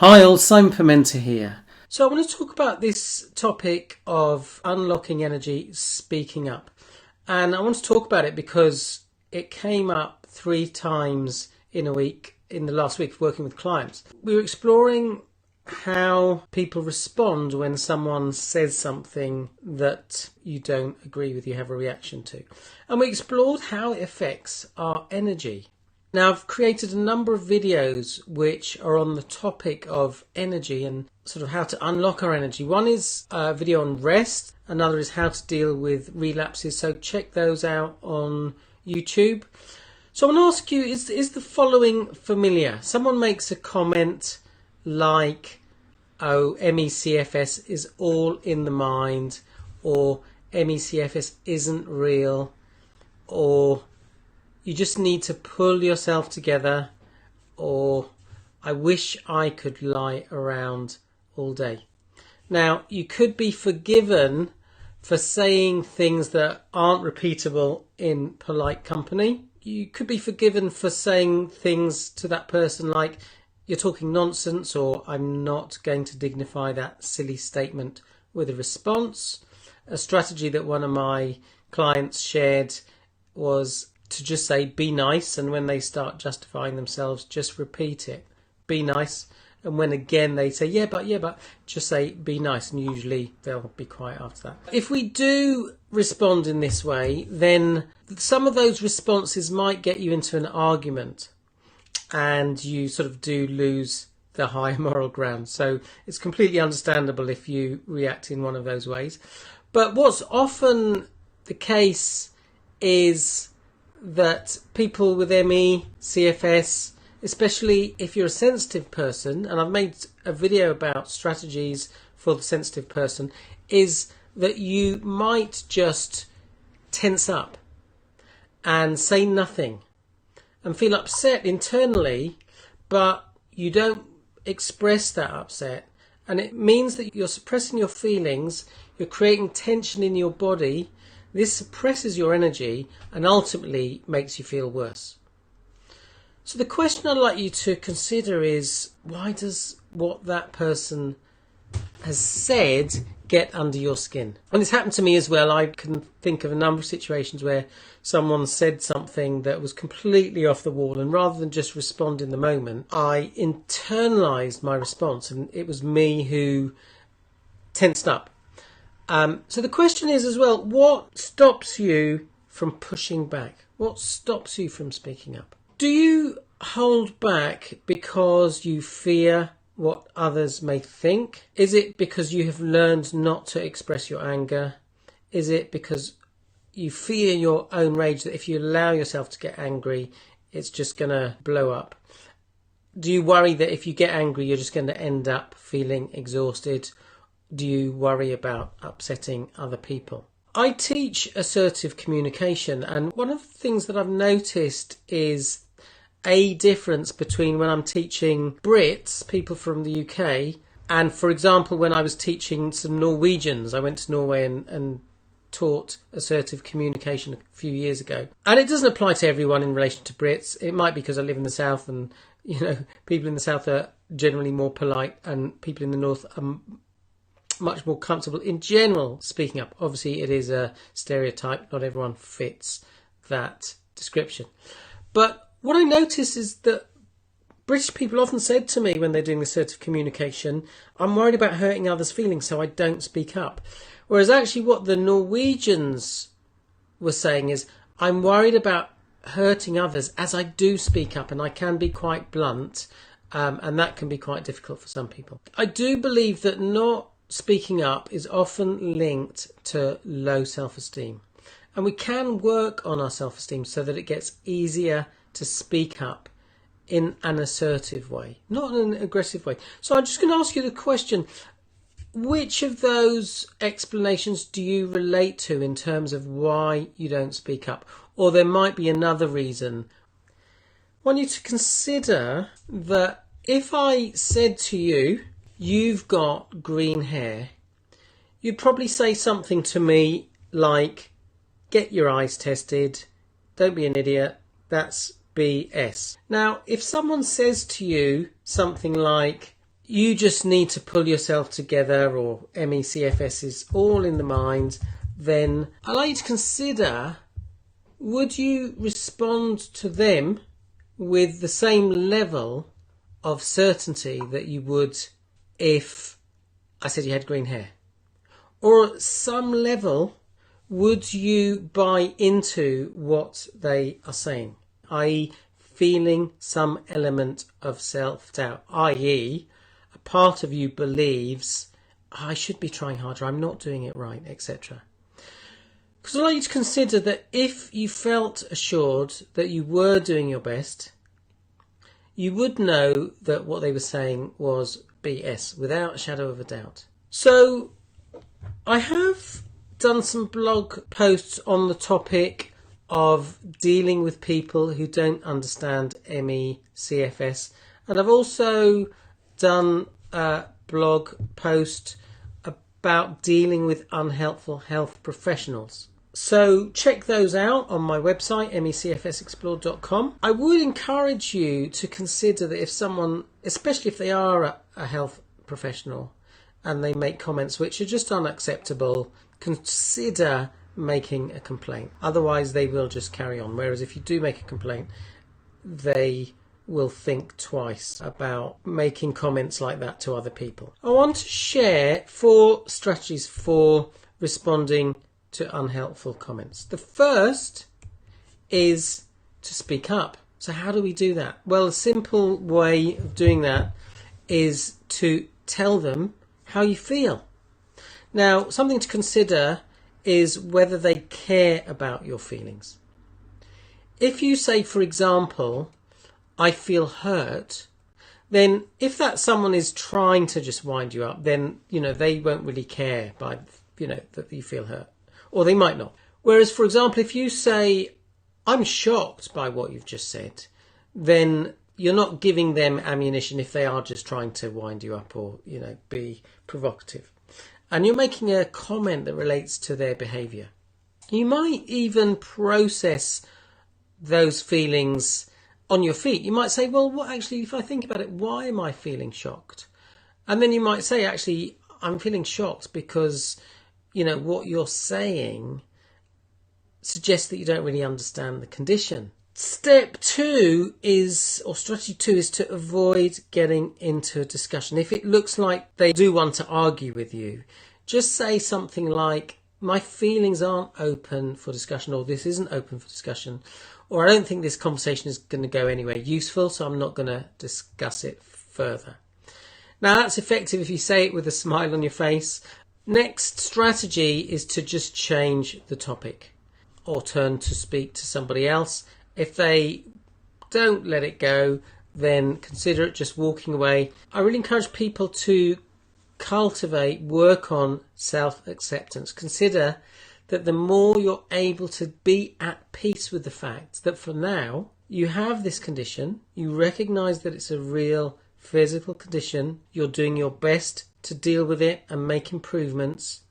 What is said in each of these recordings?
Hi all, Simon Pimenta here. So I want to talk about this topic of unlocking energy, speaking up. And I want to talk about it because it came up 3 times in a week, in the last week of working with clients. We were exploring how people respond when someone says something that you don't agree with, you have a reaction to. And we explored how it affects our energy. Now, I've created a number of videos which are on the topic of energy and sort of how to unlock our energy. One is a video on rest, another is how to deal with relapses, so check those out on YouTube. So I want to ask you, is the following familiar? Someone makes a comment like, oh, MECFS is all in the mind, or MECFS isn't real, or you just need to pull yourself together, or I wish I could lie around all day. Now, you could be forgiven for saying things that aren't repeatable in polite company. You could be forgiven for saying things to that person like, you're talking nonsense, or I'm not going to dignify that silly statement with a response. A strategy that one of my clients shared was to just say, be nice, and when they start justifying themselves, just repeat it. Be nice. And when again they say, yeah, but, just say, be nice, and usually they'll be quiet after that. If we do respond in this way, then some of those responses might get you into an argument, and you sort of do lose the high moral ground. So it's completely understandable if you react in one of those ways. But what's often the case is that people with ME, CFS, especially if you're a sensitive person, and I've made a video about strategies for the sensitive person, is that you might just tense up and say nothing and feel upset internally, but you don't express that upset. And it means that you're suppressing your feelings, you're creating tension in your body. This suppresses your energy and ultimately makes you feel worse. So the question I'd like you to consider is, why does what that person has said get under your skin? And it's happened to me as well. I can think of a number of situations where someone said something that was completely off the wall, and rather than just respond in the moment, I internalized my response, and it was me who tensed up. So the question is as well, what stops you from pushing back? What stops you from speaking up? Do you hold back because you fear what others may think? Is it because you have learned not to express your anger? Is it because you fear your own rage, that if you allow yourself to get angry, it's just going to blow up? Do you worry that if you get angry, you're just going to end up feeling exhausted? Do you worry about upsetting other people? I teach assertive communication, and one of the things that I've noticed is a difference between when I'm teaching Brits, people from the UK, and, for example, when I was teaching some Norwegians. I went to Norway and taught assertive communication a few years ago. And it doesn't apply to everyone in relation to Brits. It might be because I live in the South, and people in the South are generally more polite, and people in the North are much more comfortable in general speaking up. Obviously, it is a stereotype. Not everyone fits that description. But what I notice is that British people often said to me when they're doing assertive communication, I'm worried about hurting others' feelings, so I don't speak up. Whereas actually what the Norwegians were saying is, I'm worried about hurting others as I do speak up, and I can be quite blunt, and that can be quite difficult for some people. I do believe that not speaking up is often linked to low self-esteem, and we can work on our self-esteem so that it gets easier to speak up in an assertive way, not in an aggressive way. So I'm just going to ask you the question, which of those explanations do you relate to in terms of why you don't speak up? Or there might be another reason. I want you to consider that if I said to you, you've got green hair, you'd probably say something to me like, get your eyes tested, don't be an idiot, that's BS. Now, if someone says to you something like, you just need to pull yourself together, or MECFS is all in the mind, then I'd like you to consider, would you respond to them with the same level of certainty that you would if I said you had green hair? Or at some level, would you buy into what they are saying, i.e. feeling some element of self-doubt, i.e. a part of you believes, I should be trying harder, I'm not doing it right, etc. Because I'd like you to consider that if you felt assured that you were doing your best, you would know that what they were saying was BS, without a shadow of a doubt. So I have done some blog posts on the topic of dealing with people who don't understand MECFS, and I've also done a blog post about dealing with unhelpful health professionals. So check those out on my website, mecfsexplored.com. I would encourage you to consider that if someone, especially if they are a health professional and they make comments which are just unacceptable, consider making a complaint. Otherwise they will just carry on. Whereas if you do make a complaint, they will think twice about making comments like that to other people. I want to share 4 strategies for responding to unhelpful comments. The first is to speak up. So how do we do that? Well, a simple way of doing that is to tell them how you feel. Now, something to consider is whether they care about your feelings. If you say, for example, I feel hurt, then if that someone is trying to just wind you up, then they won't really care by that you feel hurt, or they might not. Whereas, for example, if you say I'm shocked by what you've just said, then you're not giving them ammunition if they are just trying to wind you up or be provocative, and you're making a comment that relates to their behaviour. You might even process those feelings on your feet. You might say, well, what actually, if I think about it, why am I feeling shocked? And then you might say, actually, I'm feeling shocked because what you're saying suggests that you don't really understand the condition. Step 2 is, or strategy 2 is to avoid getting into a discussion. If it looks like they do want to argue with you, just say something like, my feelings aren't open for discussion, or this isn't open for discussion, or I don't think this conversation is going to go anywhere useful, so I'm not going to discuss it further. Now that's effective if you say it with a smile on your face. Next strategy is to just change the topic or turn to speak to somebody else. If they don't let it go, then consider it just walking away. I really encourage people to work on self-acceptance. Consider that the more you're able to be at peace with the fact that for now you have this condition, you recognise that it's a real physical condition, you're doing your best to deal with it and make improvements,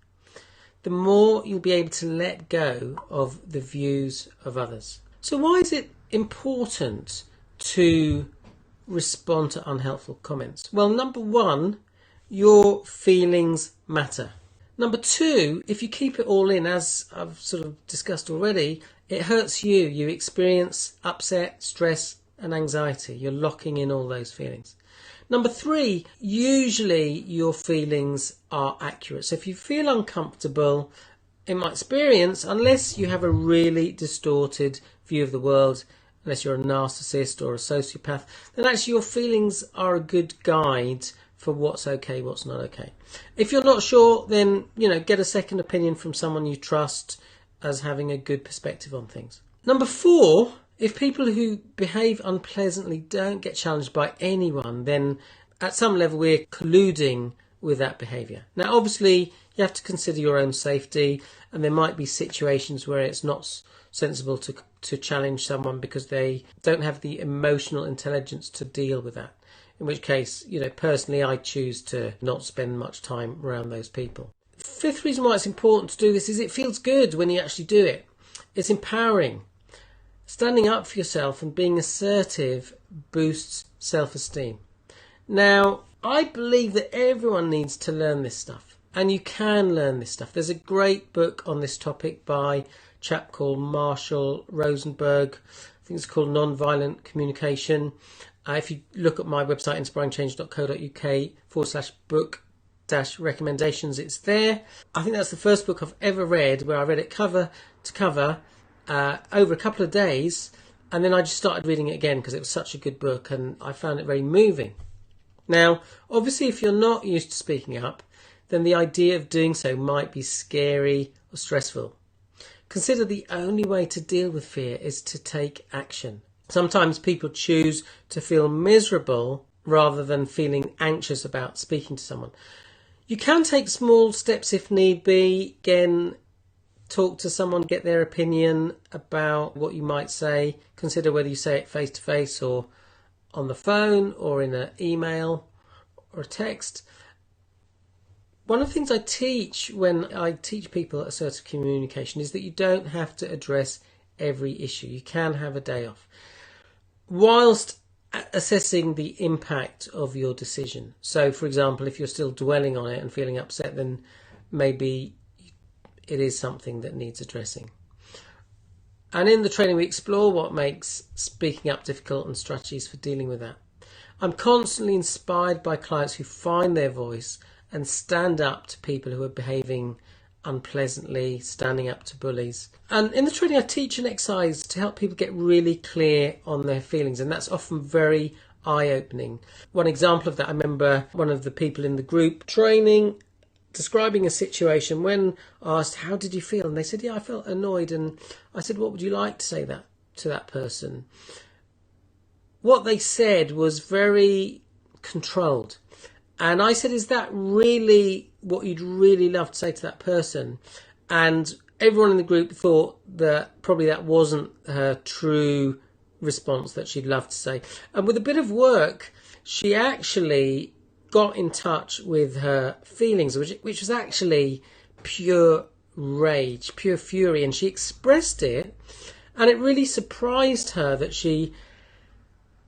the more you'll be able to let go of the views of others. So why is it important to respond to unhelpful comments? Well, number 1, your feelings matter. Number 2, if you keep it all in, as I've sort of discussed already, it hurts you. You experience upset, stress and anxiety. You're locking in all those feelings. Number 3, usually your feelings are accurate. So if you feel uncomfortable, in my experience, unless you have a really distorted view of the world, unless you're a narcissist or a sociopath, then actually your feelings are a good guide for what's okay, what's not okay. If you're not sure, then get a second opinion from someone you trust as having a good perspective on things. Number 4, if people who behave unpleasantly don't get challenged by anyone, then at some level we're colluding with that behaviour. Now obviously you have to consider your own safety, and there might be situations where it's not sensible to challenge someone because they don't have the emotional intelligence to deal with that. In which case, personally I choose to not spend much time around those people. 5th reason why it's important to do this is it feels good when you actually do it. It's empowering. Standing up for yourself and being assertive boosts self-esteem. Now, I believe that everyone needs to learn this stuff, and you can learn this stuff. There's a great book on this topic by a chap called Marshall Rosenberg. I think it's called Nonviolent Communication. If you look at my website, inspiringchange.co.uk/book-recommendations, it's there. I think that's the first book I've ever read where I read it cover to cover over a couple of days, and then I just started reading it again because it was such a good book and I found it very moving. Now, obviously, if you're not used to speaking up, then the idea of doing so might be scary or stressful. Consider the only way to deal with fear is to take action. Sometimes people choose to feel miserable rather than feeling anxious about speaking to someone. You can take small steps if need be. Again, talk to someone, get their opinion about what you might say. Consider whether you say it face to face or on the phone or in an email or a text. One of the things I teach when I teach people assertive communication is that you don't have to address every issue. You can have a day off, whilst assessing the impact of your decision. So, for example, if you're still dwelling on it and feeling upset, then maybe it is something that needs addressing. And in the training, we explore what makes speaking up difficult and strategies for dealing with that. I'm constantly inspired by clients who find their voice and stand up to people who are behaving unpleasantly, standing up to bullies. And in the training, I teach an exercise to help people get really clear on their feelings, and that's often very eye-opening. One example of that, I remember one of the people in the group training describing a situation when asked, how did you feel? And they said, yeah, I felt annoyed. And I said, what would you like to say that to that person? What they said was very controlled. And I said, is that really what you'd really love to say to that person? And everyone in the group thought that probably that wasn't her true response that she'd love to say. And with a bit of work, she actually got in touch with her feelings, which was actually pure rage, pure fury. And she expressed it. And it really surprised her that she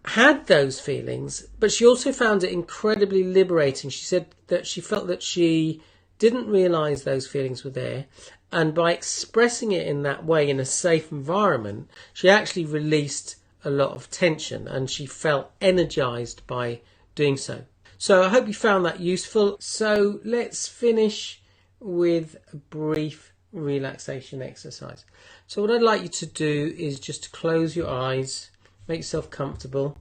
had those feelings, but she also found it incredibly liberating. She said that she felt that she didn't realise those feelings were there, and by expressing it in that way in a safe environment, she actually released a lot of tension and she felt energised by doing so. So I hope you found that useful. So let's finish with a brief relaxation exercise. So what I'd like you to do is just to close your eyes, make yourself comfortable,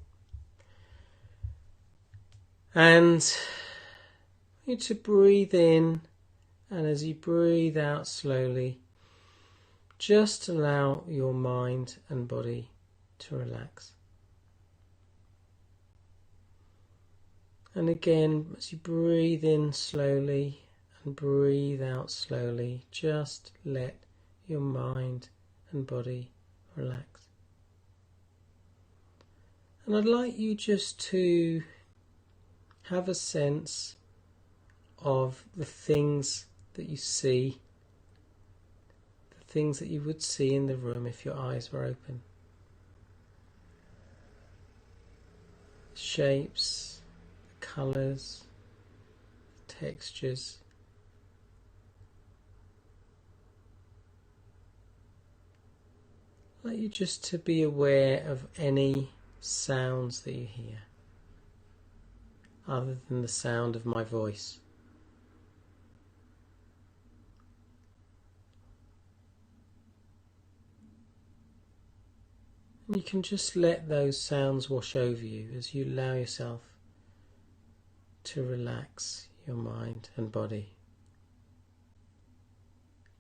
and I want you to breathe in, and as you breathe out slowly, just allow your mind and body to relax. And again, as you breathe in slowly and breathe out slowly, just let your mind and body relax. And I'd like you just to have a sense of the things that you see, the things that you would see in the room if your eyes were open. Shapes, colours, textures. I'd like you just to be aware of any sounds that you hear other than the sound of my voice. And you can just let those sounds wash over you as you allow yourself to relax your mind and body.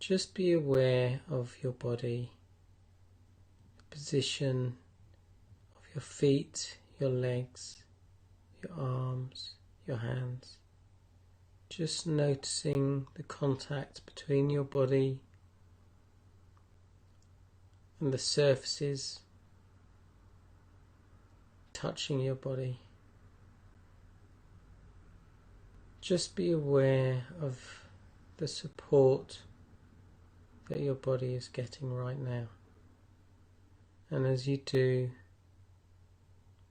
Just be aware of your body, the position of your feet, your legs, your arms, your hands. Just noticing the contact between your body and the surfaces touching your body. Just be aware of the support that your body is getting right now. And as you do,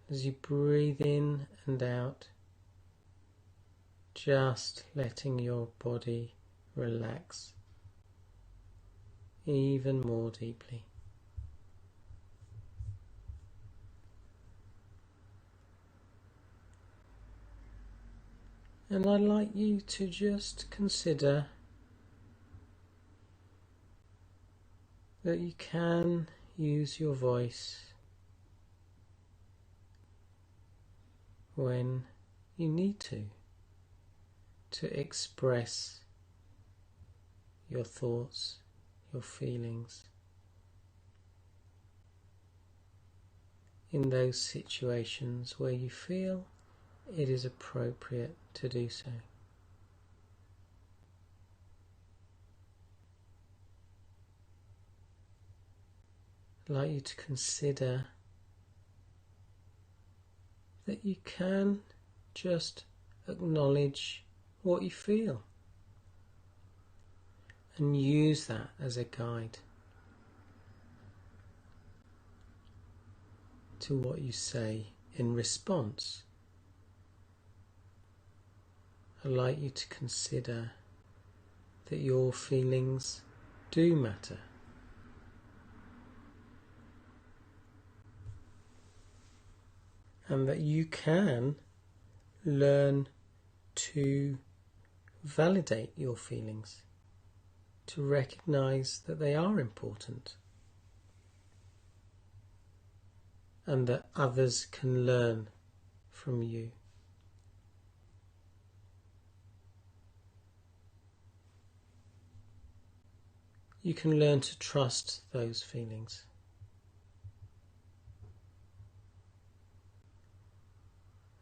as you breathe in and out, just letting your body relax even more deeply. And I'd like you to just consider that you can use your voice when you need to express your thoughts, your feelings in those situations where you feel it is appropriate to do so. I'd like you to consider that you can just acknowledge what you feel and use that as a guide to what you say in response. I'd like you to consider that your feelings do matter. And that you can learn to validate your feelings, to recognize that they are important, and that others can learn from you. You can learn to trust those feelings.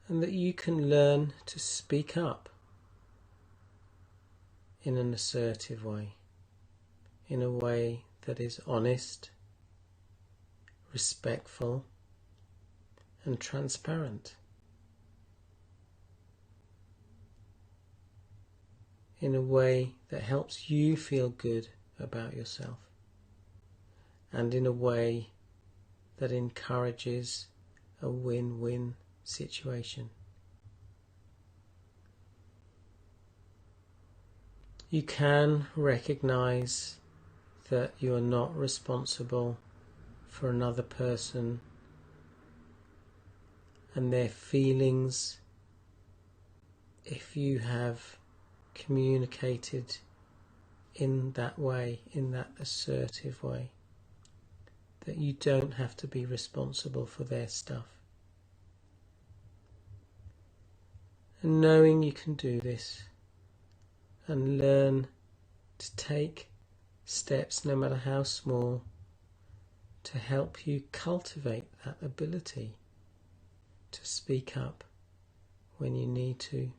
And that you can learn to speak up in an assertive way, in a way that is honest, respectful, and transparent, in a way that helps you feel good about yourself, and in a way that encourages a win-win situation. You can recognize that you are not responsible for another person and their feelings if you have communicated in that way, in that assertive way, that you don't have to be responsible for their stuff. And knowing you can do this and learn to take steps, no matter how small, to help you cultivate that ability to speak up when you need to,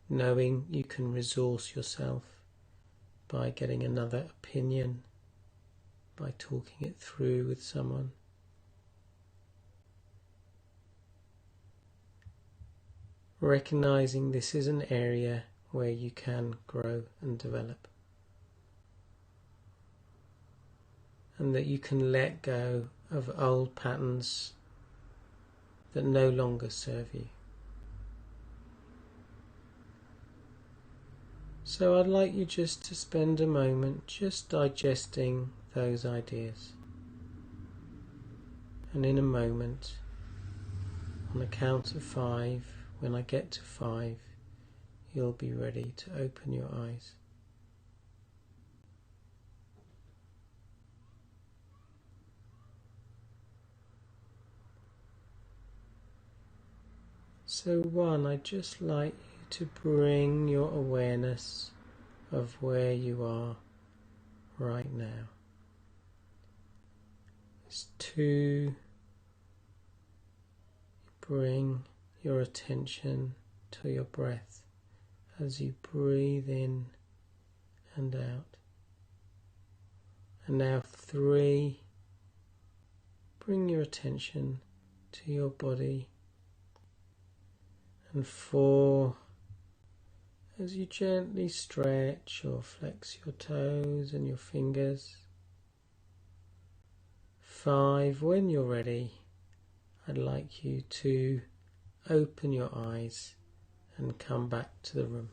knowing you can resource yourself by getting another opinion, by talking it through with someone. Recognizing this is an area where you can grow and develop, and that you can let go of old patterns that no longer serve you. So I'd like you just to spend a moment just digesting those ideas, and in a moment, on the count of 5, when I get to 5, you'll be ready to open your eyes. So 1, I'd just like you to bring your awareness of where you are right now. It's 2, bring your attention to your breath as you breathe in and out. And now 3, bring your attention to your body. And 4, as you gently stretch or flex your toes and your fingers. 5, when you're ready, I'd like you to open your eyes and come back to the room.